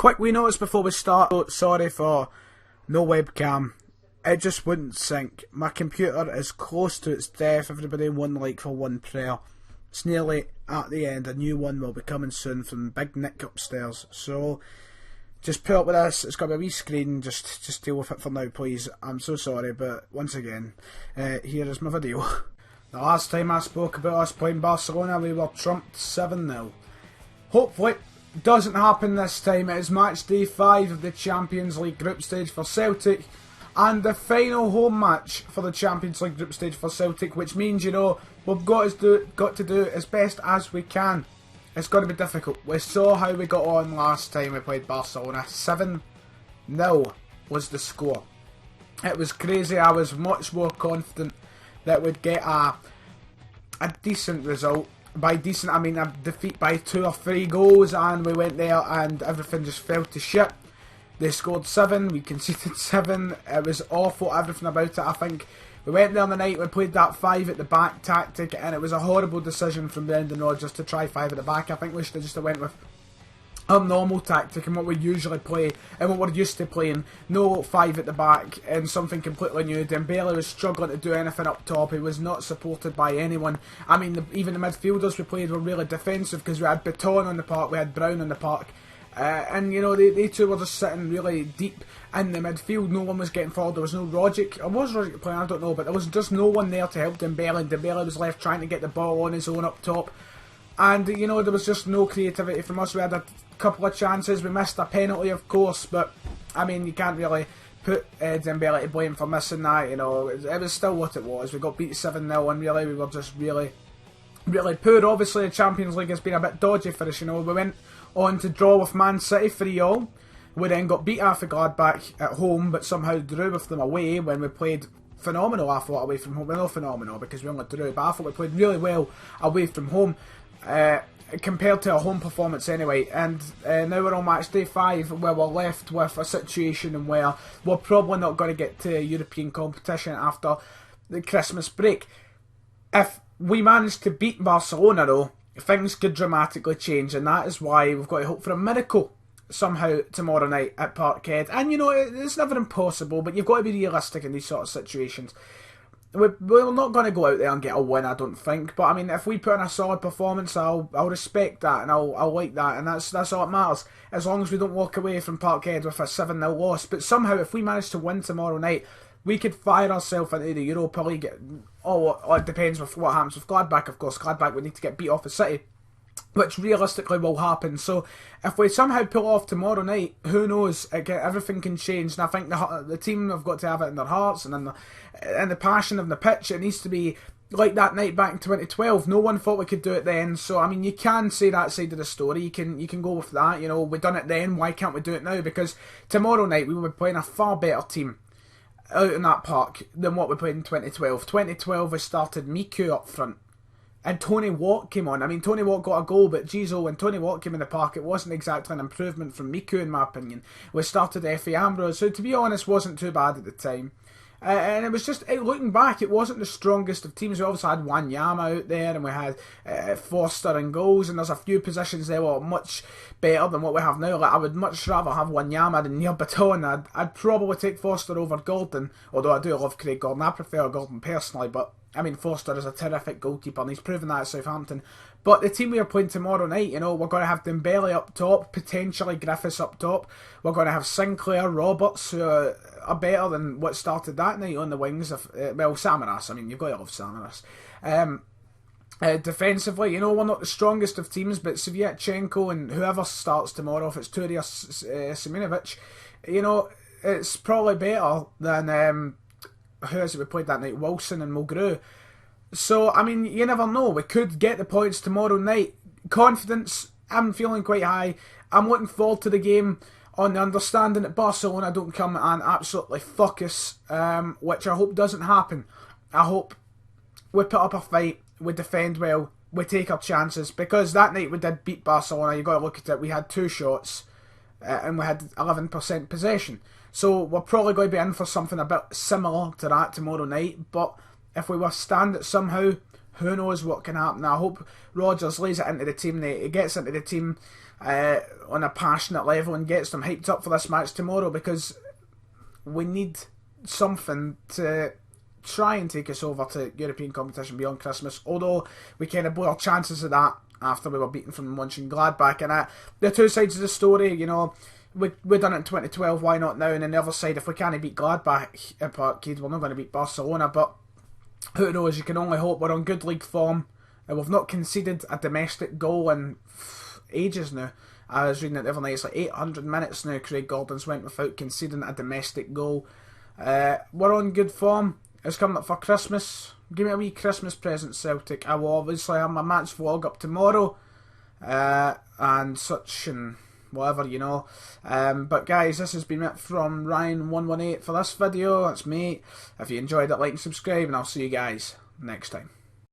Quick wee notice before we start. Sorry for no webcam. It just wouldn't sync. My computer is close to its death. Everybody, one like for one prayer. It's nearly at the end. A new one will be coming soon from Big Nick upstairs. So just put up with this. It's got to be a wee screen. Just deal with it for now, please. I'm so sorry, but once again, here is my video. The last time I spoke about us playing Barcelona, we were trumped 7-0. Hopefully, it doesn't happen this time. It is match day 5 of the Champions League group stage for Celtic, and the final home match for the Champions League group stage for Celtic, which means, you know, we've got to do as best as we can. It's going to be difficult. We saw how we got on last time we played Barcelona. 7-0 was the score. It was crazy. I was much more confident that we'd get a decent result. By decent, I mean a defeat by 2 or 3 goals, and we went there and everything just fell to shit. They scored 7, we conceded 7. It was awful, everything about it. I think we went there on the night, we played that 5 at the back tactic, and it was a horrible decision from Brendan Rodgers to try 5 at the back. I think we should have just went with our normal tactic and what we usually play and what we're used to playing. No 5 at the back and something completely new. Dembele was struggling to do anything up top. He was not supported by anyone. I mean, even the midfielders we played were really defensive because we had Baton on the park, we had Brown on the park. And, you know, they two were just sitting really deep in the midfield. No one was getting forward. There was no Rogic. Or was Rogic playing? I don't know. But there was just no one there to help Dembele. Dembele was left trying to get the ball on his own up top. And, you know, there was just no creativity from us. We had a couple of chances. We missed a penalty, of course. But, I mean, you can't really put Dembele to blame for missing that. You know, it was still what it was. We got beat 7-0 and really we were just really poor. Obviously, the Champions League has been a bit dodgy for us. You know, we went on to draw with Man City 3-3. We then got beat off Gladbach at home, but somehow drew with them away when we played phenomenal, I thought, away from home. Well, not phenomenal because we only drew, but I thought we played really well away from home compared to a home performance anyway. And now we're on match day 5 where we're left with a situation where we're probably not going to get to European competition after the Christmas break. If we manage to beat Barcelona though, things could dramatically change, and that is why we've got to hope for a miracle somehow tomorrow night at Parkhead. And you know, it's never impossible, but you've got to be realistic in these sort of situations. We're not going to go out there and get a win, I don't think, but I mean, if we put in a solid performance, I'll respect that, and I'll like that, and that's all that matters, as long as we don't walk away from Parkhead with a 7-0 loss. But somehow, if we manage to win tomorrow night, we could fire ourselves into the Europa League. It depends with what happens with Gladbach, of course. Gladbach would need to get beat off the City, which realistically will happen. So if we somehow pull off tomorrow night, who knows? Everything can change. And I think the team have got to have it in their hearts and in the passion of the pitch. It needs to be like that night back in 2012. No one thought we could do it then. So I mean, you can say that side of the story. You can go with that. You know, we done it then. Why can't we do it now? Because tomorrow night we will be playing a far better team out in that park than what we played in 2012. 2012 we started Miku up front and Tony Watt came on. I mean, Tony Watt got a goal, but geez, when Tony Watt came in the park, it wasn't exactly an improvement from Miku in my opinion. We started Effie Ambrose, who to be honest wasn't too bad at the time. And it was just, looking back, it wasn't the strongest of teams. We obviously had Wanyama out there, and we had Foster in goals, and there's a few positions there were much better than what we have now. Like, I would much rather have Wanyama than Neil Baton. I'd probably take Foster over Gordon, although I do love Craig Gordon. I prefer Gordon personally, but I mean, Foster is a terrific goalkeeper, and he's proven that at Southampton. But the team we are playing tomorrow night, you know, we're going to have Dembele up top, potentially Griffiths up top. We're going to have Sinclair, Roberts, who are better than what started that night on the wings. Well, Samaras, I mean, you've got to love Samaras. Defensively, you know, we're not the strongest of teams, but Saviatchenko and whoever starts tomorrow, if it's Turi or Simunovic, you know, it's probably better than who is it we played that night? Wilson and Mulgrew. So, I mean, you never know. We could get the points tomorrow night. Confidence, I'm feeling quite high. I'm looking forward to the game on the understanding that Barcelona don't come and absolutely fuck us, which I hope doesn't happen. I hope we put up a fight, we defend well, we take our chances, because that night we did beat Barcelona. You've got to look at it. We had 2 shots and we had 11% possession. So we're probably going to be in for something a bit similar to that tomorrow night, but if we withstand it somehow, Who knows what can happen? I hope Rodgers lays it into the team. He gets into the team on a passionate level and gets them hyped up for this match tomorrow, because we need something to try and take us over to European competition beyond Christmas, although we kind of blew our chances of that after we were beaten from Mönchengladbach. And the two sides of the story, you know, we done it in 2012, why not now? And on the other side, if we can't beat Gladbach at Parkhead, we're not going to beat Barcelona, but who knows, you can only hope. We're on good league form, and we've not conceded a domestic goal in ages now. I was reading it the other night, it's like 800 minutes now Craig Gordon's went without conceding a domestic goal. We're on good form. It's coming up for Christmas. Give me a wee Christmas present, Celtic. I will obviously have my match vlog up tomorrow, and such and whatever, you know. But guys, this has been it from Ryan118 for this video. That's me. If you enjoyed it, like and subscribe, and I'll see you guys next time.